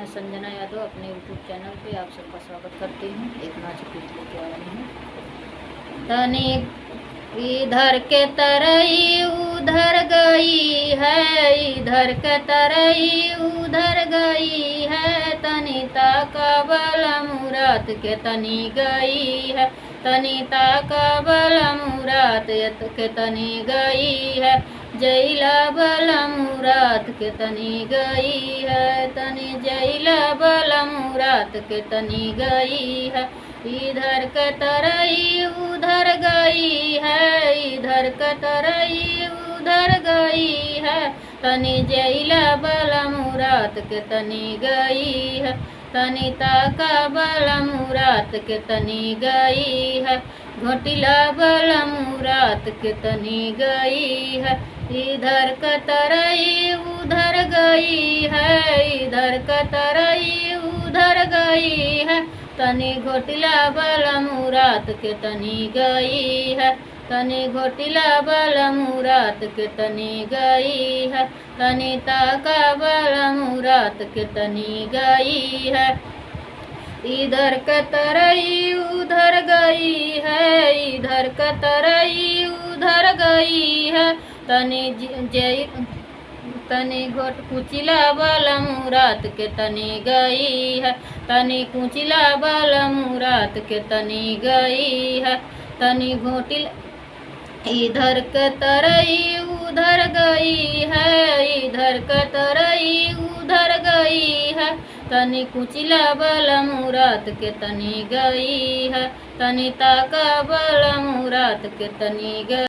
मैं संजना यादव अपने YouTube channel पे आप सबका स्वागत करती हूँ। एक नाच गीत लेके आ रही हूँ। तनिक इधर के तरई उधर गई है, इधर के तरई उधर गई है, तनिता का बल मुराद के तनी गई है, तनिता का बल मुराद के तनी गई है, जैला बल मुराद के तनी गई है, तनी जैला बल मुराद के तनी गई है। इधर के तरई उधर गई है, इधर के तरई उधर गई है, तनी जैला बल मुराद के तनी गई है, तनिता का बल मुराद के तनी गई है, घोटिला बल मुराद के तनी गई है। इधर का तरई उधर गई है, इधर का तरई उधर गई है, तनी घोटिला बल मुराद के तनी गई है, तनी घोटिला बल मुराद के तनी गई है, तनिता का बल मुराद के तनी गई है। इधर का तरई उधर गई है, इधर का तरई उधर गई है, तनी घोट कुचिला बल मुराद के तनी गई है, तनी कुचिला बल मुराद के तनी गई है, तनी घोटिल इधर के तरई उधर गई है, इधर के तरई उधर गई है, तनी कुचिला बल मुराद के तनी गई है, तनिता का बल मुराद के तनी गई।